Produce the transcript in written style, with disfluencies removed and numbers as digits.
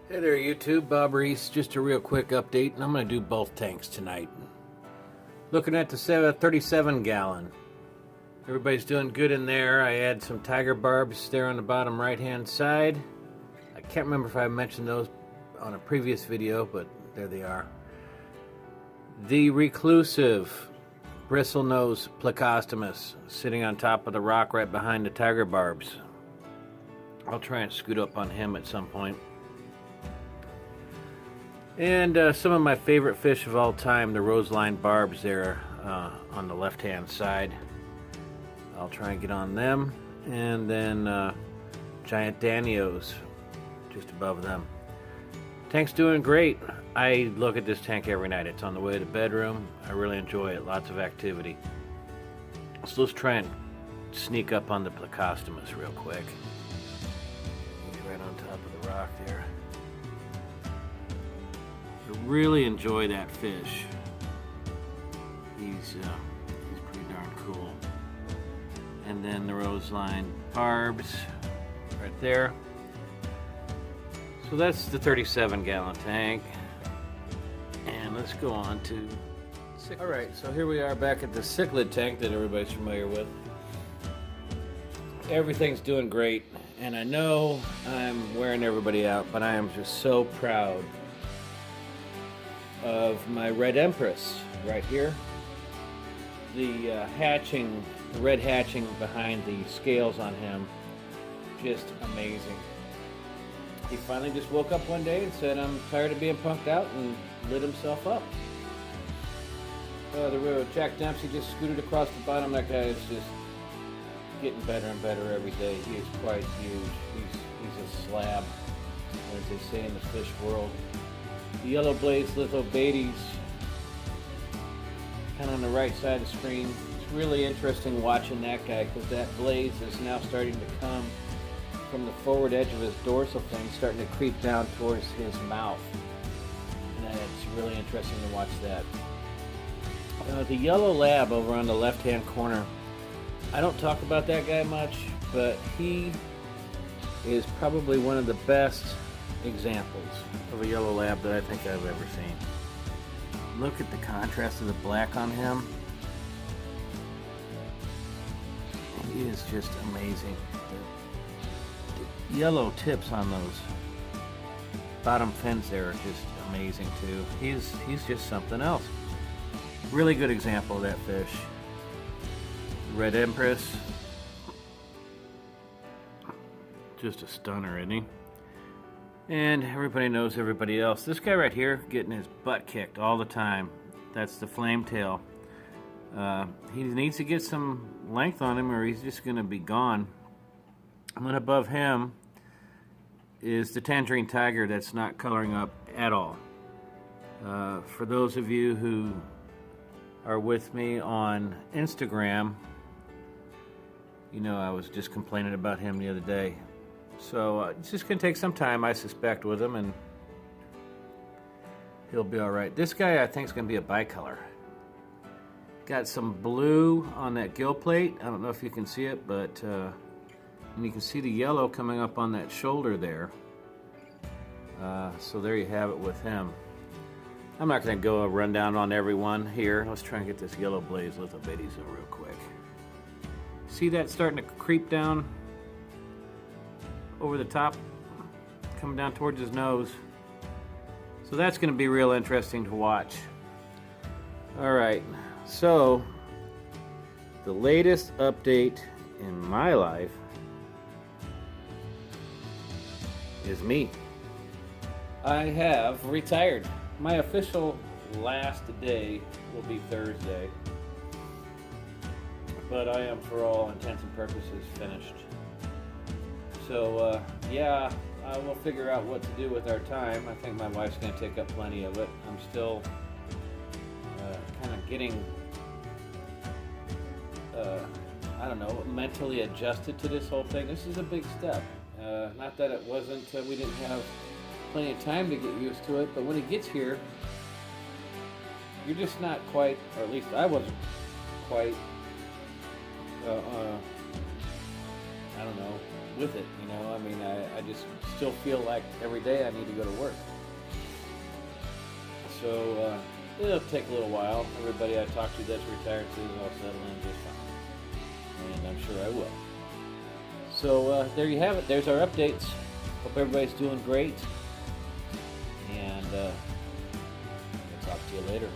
Hey there YouTube, Bob Reese. Just a real quick update, and I'm going to do both tanks tonight. Looking at the 37 gallon. Everybody's doing good in there. I had some tiger barbs there on the bottom right hand side. I can't remember if I mentioned those on a previous video, but there they are. The reclusive bristlenose plecostomus sitting on top of the rock right behind the tiger barbs. I'll try and scoot up on him at some point. And some of my favorite fish of all time, the roseline barbs there on the left-hand side. I'll try and get on them. And then giant danios just above them. Tank's doing great. I look at this tank every night. It's on the way to the bedroom. I really enjoy it. Lots of activity. So let's try and sneak up on the plecostomus real quick. He's right on top of the rock there. I really enjoy that fish. He's pretty darn cool. And then the roseline barbs right there. So that's the 37 gallon tank. And let's go on to Cichlid. Alright, so here we are back at the Cichlid tank that everybody's familiar with. Everything's doing great, and I know I'm wearing everybody out, but I am just so proud of my Red Empress right here. The red hatching behind the scales on him, just amazing. He finally just woke up one day and said, I'm tired of being punked out, and lit himself up. The Jack Dempsey just scooted across the bottom. That guy is just getting better and better every day. He is quite huge. He's a slab, as they say in the fish world. The yellow blaze lithobates, kind of on the right side of the screen. It's really interesting watching that guy, because that blaze is now starting to come from the forward edge of his dorsal fin, starting to creep down towards his mouth. And it's really interesting to watch that. The yellow lab over on the left hand corner, I don't talk about that guy much, but he is probably one of the best examples of a yellow lab that I think I've ever seen. Look at the contrast of the black on him. He is just amazing. The yellow tips on those bottom fins there are just amazing too. He's just something else. Really good example of that fish. Red Empress. Just a stunner, isn't he? And everybody knows everybody else. This guy right here getting his butt kicked all the time. That's the flame tail. He needs to get some length on him or he's just going to be gone. And then above him is the tangerine tiger that's not coloring up at all. For those of you who are with me on Instagram, you know I was just complaining about him the other day. So it's just going to take some time, I suspect, with him, and he'll be all right. This guy, I think, is going to be a bicolor. Got some blue on that gill plate. I don't know if you can see it, but and you can see the yellow coming up on that shoulder there. So there you have it with him. I'm not going to go a rundown on everyone here. Let's try and get this yellow blaze lithobates real quick. See that starting to creep down over the top, coming down towards his nose. So that's going to be real interesting to watch. Alright, so the latest update in my life is me. I have retired. My official last day will be Thursday, but I am, for all intents and purposes, finished. So yeah, we'll figure out what to do with our time. I think my wife's going to take up plenty of it. I'm still kind of getting, I don't know, mentally adjusted to this whole thing. This is a big step. Not that it wasn't, we didn't have plenty of time to get used to it, but when it gets here, you're just not quite, or at least I wasn't quite, I don't know, with it, you know. I mean, I just still feel like every day I need to go to work. So it'll take a little while. Everybody I talk to that's retired says I'll settle in just fine, and I'm sure I will. So there you have it. There's our updates. Hope everybody's doing great, and I'll talk to you later.